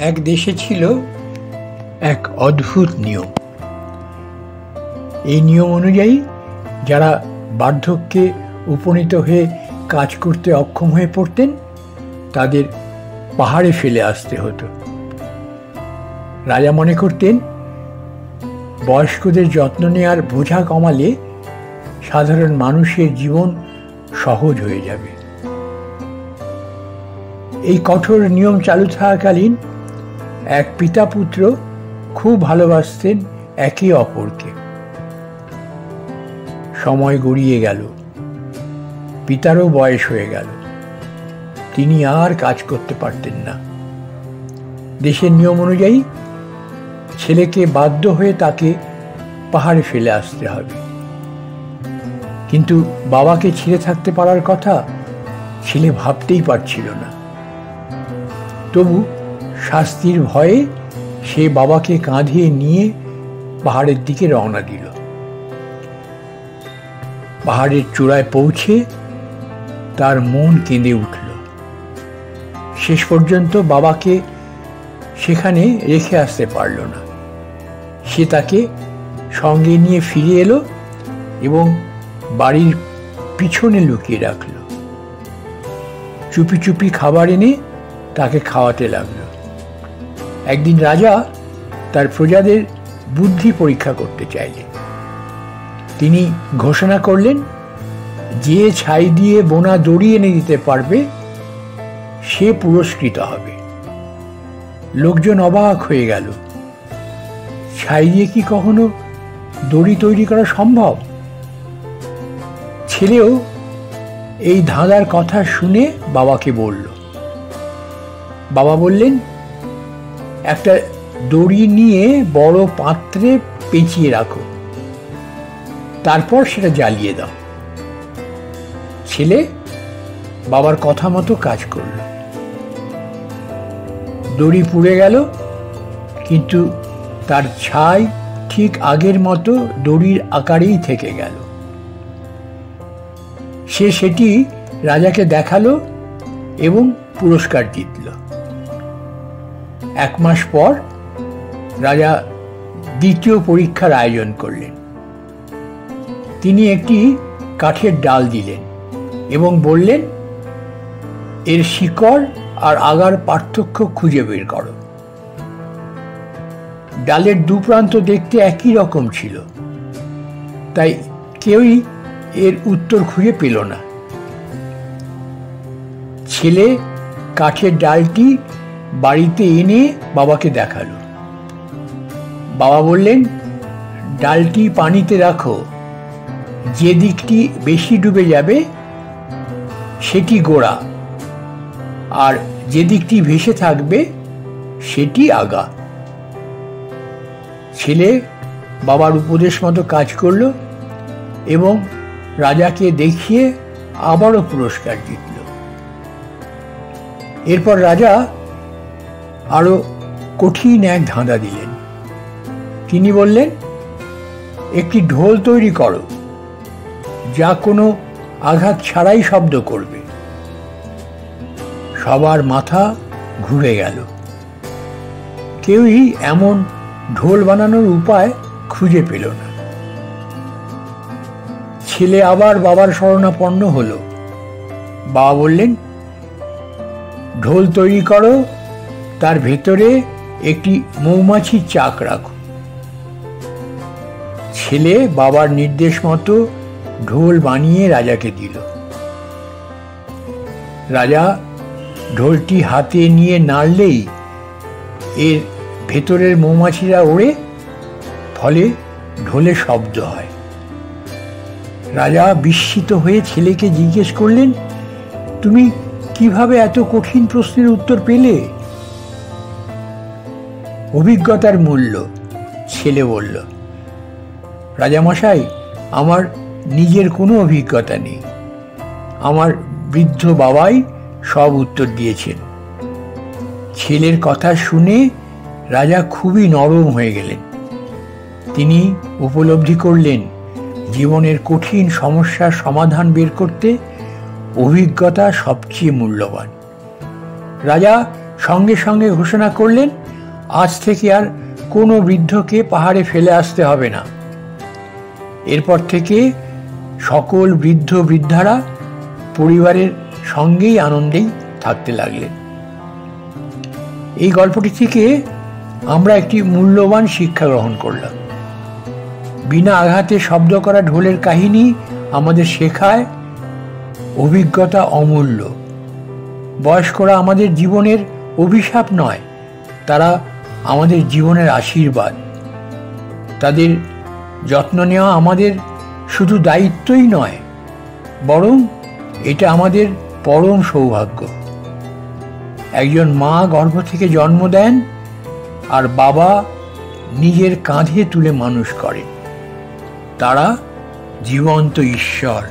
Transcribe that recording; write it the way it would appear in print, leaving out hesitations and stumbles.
এক দেশে ছিল এক অদ্ভুত নিয়ম। এই নিয়ম অনুযায়ী যারা বার্ধক্যে উপনীত হয়ে কাজ করতে অক্ষম হয়ে পড়তেন তাদের পাহাড়ে ফেলে আসতে হতো। রাজা মনে করতেন বয়স্কদের যত্ন নেওয়ার বোঝা কমালে সাধারণ মানুষের জীবন সহজ হয়ে যাবে। এই কঠোর নিয়ম চালু থাকাকালীন এক পিতা পুত্র খুব ভালোবাসতেন একে অপরকে। সময় গড়িয়ে গেল, পিতারও বয়স হয়ে গেল, তিনি আর কাজ করতে পারতেন না। দেশের নিয়ম অনুযায়ী ছেলেকে বাধ্য হয়ে তাকে পাহাড়ে ফেলে আসতে হবে, কিন্তু বাবাকে ছেড়ে থাকতে পারার কথা ছেলে ভাবতেই পারছিল না। তবু শাস্তির ভয়ে সে বাবাকে কাঁধে নিয়ে পাহাড়ের দিকে রওনা দিল। পাহাড়ের চূড়ায় পৌঁছে তার মন কেঁদে উঠল। শেষ পর্যন্ত বাবাকে সেখানে রেখে আসতে পারল না। সে তাকে সঙ্গে নিয়ে ফিরে এলো এবং বাড়ির পিছনে লুকিয়ে রাখল। চুপি চুপি খাবার এনে তাকে খাওয়াতে লাগলো। একদিন রাজা তার প্রজাদের বুদ্ধি পরীক্ষা করতে চাইলেন। তিনি ঘোষণা করলেন, যে ছাই দিয়ে বোনা দড়ি এনে দিতে পারবে সে পুরস্কৃত হবে। লোকজন অবাক হয়ে গেল। ছাই দিয়ে কি কখনো দড়ি তৈরি করা সম্ভব? ছেলেও এই ধাঁধার কথা শুনে বাবাকে বলল। বাবা বললেন, একটা দড়ি নিয়ে বড় পাত্রে পেঁচিয়ে রাখো, তারপর সেটা জ্বালিয়ে দাও। ছেলে বাবার কথা মতো কাজ করল। দড়ি পুড়ে গেল, কিন্তু তার ছাই ঠিক আগের মতো দড়ির আকারেই থেকে গেল। সে সেটি রাজাকে দেখালো এবং পুরস্কার জিতল। 1 মাস পর রাজা দ্বিতীয় পরীক্ষার আয়োজন করলেন। তিনি একটি কাঠের ডাল দিলেন এবং বললেন, এর শিকড় আর আগার পার্থক্য খুঁজে বের করো। ডালের দুপ্রান্ত দেখতে একই রকম ছিল, তাই কেউই এর উত্তর খুঁজে পেল না। ছেলে কাঠের ডালটি বাড়িতে এনে বাবাকে দেখালো। বাবা বললেন, ডালটি পানিতে রাখো, যে দিকটি বেশি ডুবে যাবে সেটি গোড়া, আর যে দিকটি ভেসে থাকবে সেটি আগা। ছেলে বাবার উপদেশ মতো কাজ করল এবং রাজাকে দেখিয়ে আবারও পুরস্কার জিতল। এরপর রাজা আরো কঠিন এক ধাঁধা দিলেন। তিনি বললেন, একটি ঢোল তৈরি করো যা কোনো আঘাত ছাড়াই শব্দ করবে। সবার মাথা ঘুরে গেল। কেউই এমন ঢোল বানানোর উপায় খুঁজে পেল না। ছেলে আবার বাবার শরণাপন্ন হলো। বাবা বললেন, ঢোল তৈরি করো, তার ভেতরে একটি মৌমাছির চাক রাখো। ছেলে বাবার নির্দেশ মতো ঢোল বানিয়ে রাজাকে দিল। রাজা ঢোলটি হাতে নিয়ে নাড়লেই এর ভেতরের মৌমাছিরা ওড়ে, ফলে ঢোলে শব্দ হয়। রাজা বিস্মিত হয়ে ছেলেকে জিজ্ঞেস করলেন, তুমি কিভাবে এত কঠিন প্রশ্নের উত্তর পেলে? অভিজ্ঞতার মূল্য, ছেলে বলল। রাজামশাই, আমার নিজের কোনো অভিজ্ঞতা নেই। আমার বৃদ্ধ বাবাই সব উত্তর দিয়েছেন। ছেলের কথা শুনে রাজা খুবই নরম হয়ে গেলেন। তিনি উপলব্ধি করলেন জীবনের কঠিন সমস্যার সমাধান বের করতে অভিজ্ঞতা সবচেয়ে মূল্যবান। রাজা সঙ্গে সঙ্গে ঘোষণা করলেন, আজ থেকে আর কোনো বৃদ্ধকে পাহাড়ে ফেলে আসতে হবে না। এরপর থেকে সকল বৃদ্ধ বৃদ্ধারা পরিবারের সঙ্গেই আনন্দেই থাকতে লাগলেন। এই গল্পটি থেকে আমরা একটি মূল্যবান শিক্ষা গ্রহণ করলাম। বিনা আঘাতে শব্দ করা ঢোলের কাহিনী আমাদের শেখায় অভিজ্ঞতা অমূল্য। বয়স্করা আমাদের জীবনের অভিশাপ নয়, তারা আমাদের জীবনের আশীর্বাদ। তাদের যত্ন নেওয়া আমাদের শুধু দায়িত্বই নয়, বরং এটা আমাদের পরম সৌভাগ্য। একজন মা গর্ভ থেকে জন্ম দেন, আর বাবা নিজের কাঁধে তুলে মানুষ করেন। তারা জীবন্ত ঈশ্বর।